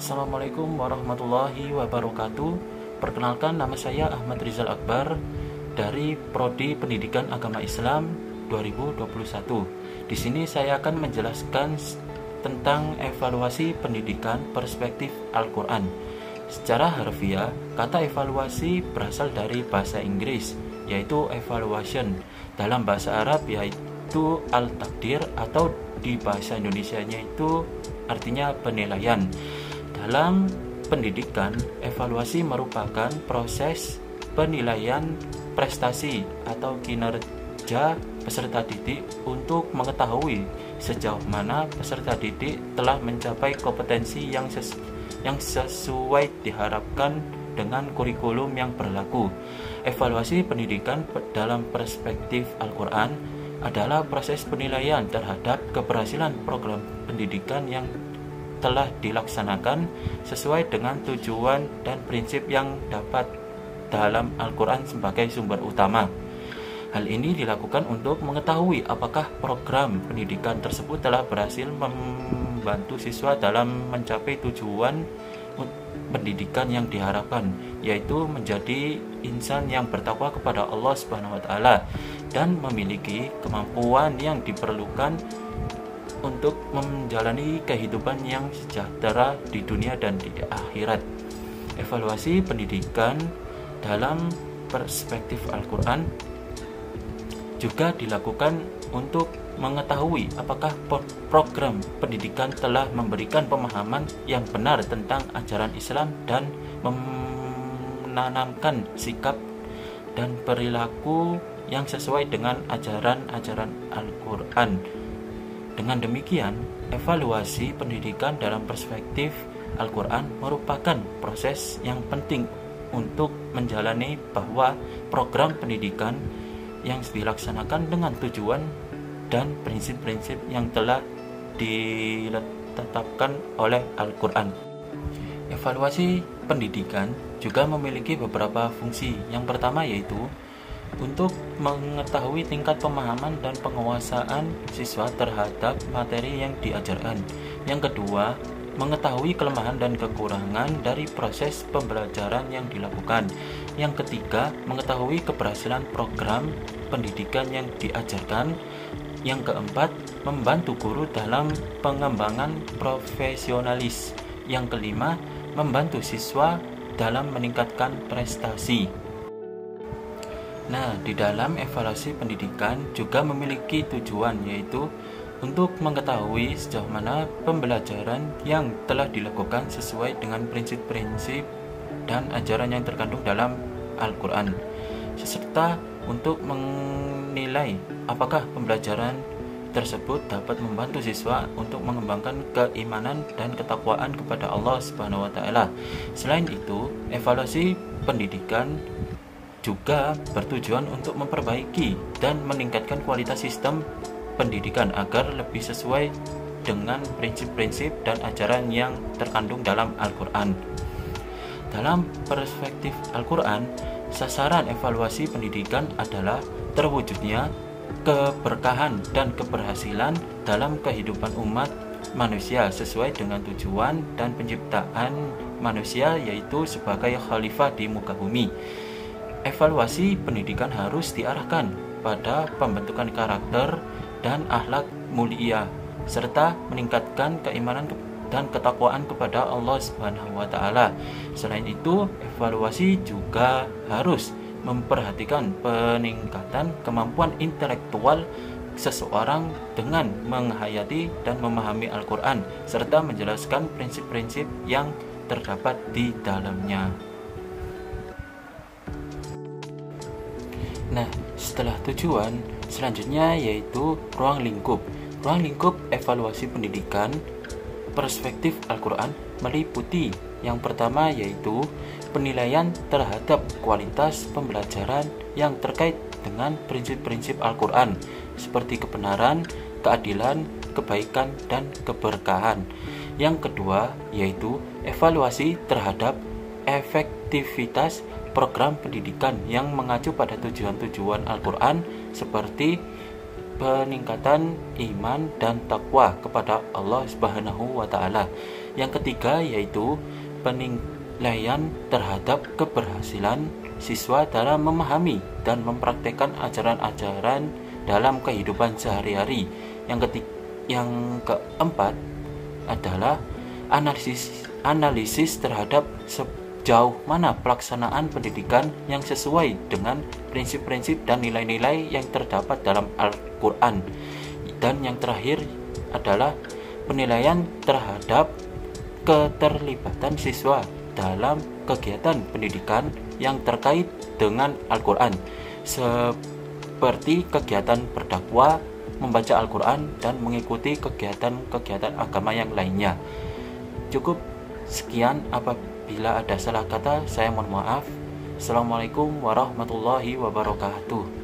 Assalamualaikum warahmatullahi wabarakatuh. Perkenalkan, nama saya Ahmad Rizal Akbar dari Prodi Pendidikan Agama Islam 2021. Di sini saya akan menjelaskan tentang evaluasi pendidikan perspektif Al-Quran. Secara harfiah, kata evaluasi berasal dari bahasa Inggris, yaitu evaluation. Dalam bahasa Arab yaitu al-takdir, atau di bahasa Indonesianya itu artinya penilaian. Dalam pendidikan, evaluasi merupakan proses penilaian prestasi atau kinerja peserta didik untuk mengetahui sejauh mana peserta didik telah mencapai kompetensi yang sesuai diharapkan dengan kurikulum yang berlaku. Evaluasi pendidikan dalam perspektif Al-Quran adalah proses penilaian terhadap keberhasilan program pendidikan yang telah dilaksanakan sesuai dengan tujuan dan prinsip yang dapat dalam Al-Quran sebagai sumber utama. Hal ini dilakukan untuk mengetahui apakah program pendidikan tersebut telah berhasil membantu siswa dalam mencapai tujuan pendidikan yang diharapkan, yaitu menjadi insan yang bertakwa kepada Allah Subhanahu wa taala dan memiliki kemampuan yang diperlukan untuk menjalani kehidupan yang sejahtera di dunia dan di akhirat. Evaluasi pendidikan dalam perspektif Al-Quran juga dilakukan untuk mengetahui apakah program pendidikan telah memberikan pemahaman yang benar tentang ajaran Islam dan menanamkan sikap dan perilaku yang sesuai dengan ajaran-ajaran Al-Quran. Dengan demikian, evaluasi pendidikan dalam perspektif Al-Quran merupakan proses yang penting untuk menjalani bahwa program pendidikan yang dilaksanakan dengan tujuan dan prinsip-prinsip yang telah ditetapkan oleh Al-Quran. Evaluasi pendidikan juga memiliki beberapa fungsi. Yang pertama yaitu untuk mengetahui tingkat pemahaman dan penguasaan siswa terhadap materi yang diajarkan. Yang kedua, mengetahui kelemahan dan kekurangan dari proses pembelajaran yang dilakukan. Yang ketiga, mengetahui keberhasilan program pendidikan yang diajarkan. Yang keempat, membantu guru dalam pengembangan profesionalis. Yang kelima, membantu siswa dalam meningkatkan prestasi. Nah, di dalam evaluasi pendidikan juga memiliki tujuan, yaitu untuk mengetahui sejauh mana pembelajaran yang telah dilakukan sesuai dengan prinsip-prinsip dan ajaran yang terkandung dalam Al-Quran, serta untuk menilai apakah pembelajaran tersebut dapat membantu siswa untuk mengembangkan keimanan dan ketakwaan kepada Allah Subhanahu wa taala. Selain itu, evaluasi pendidikan juga bertujuan untuk memperbaiki dan meningkatkan kualitas sistem pendidikan agar lebih sesuai dengan prinsip-prinsip dan ajaran yang terkandung dalam Al-Quran. Dalam perspektif Al-Quran, sasaran evaluasi pendidikan adalah terwujudnya keberkahan dan keberhasilan dalam kehidupan umat manusia sesuai dengan tujuan dan penciptaan manusia, yaitu sebagai khalifah di muka bumi. Evaluasi pendidikan harus diarahkan pada pembentukan karakter dan akhlak mulia, serta meningkatkan keimanan dan ketakwaan kepada Allah Subhanahu wa taala. Selain itu, evaluasi juga harus memperhatikan peningkatan kemampuan intelektual seseorang dengan menghayati dan memahami Al-Quran, serta menjelaskan prinsip-prinsip yang terdapat di dalamnya. Nah, setelah tujuan, selanjutnya yaitu ruang lingkup. Ruang lingkup evaluasi pendidikan perspektif Al-Quran meliputi yang pertama yaitu penilaian terhadap kualitas pembelajaran yang terkait dengan prinsip-prinsip Al-Quran seperti kebenaran, keadilan, kebaikan, dan keberkahan. Yang kedua yaitu evaluasi terhadap efektivitas program pendidikan yang mengacu pada tujuan-tujuan Al-Quran seperti peningkatan iman dan takwa kepada Allah Subhanahu wa taala. Yang ketiga yaitu penilaian terhadap keberhasilan siswa dalam memahami dan mempraktekkan ajaran-ajaran dalam kehidupan sehari-hari. Yang keempat adalah analisis terhadap sejauh mana pelaksanaan pendidikan yang sesuai dengan prinsip-prinsip dan nilai-nilai yang terdapat dalam Al-Quran. Dan yang terakhir adalah penilaian terhadap keterlibatan siswa dalam kegiatan pendidikan yang terkait dengan Al-Quran, seperti kegiatan berdakwah, membaca Al-Quran, dan mengikuti kegiatan-kegiatan agama yang lainnya. Cukup sekian, apabila ada salah kata saya mohon maaf. Assalamualaikum warahmatullahi wabarakatuh.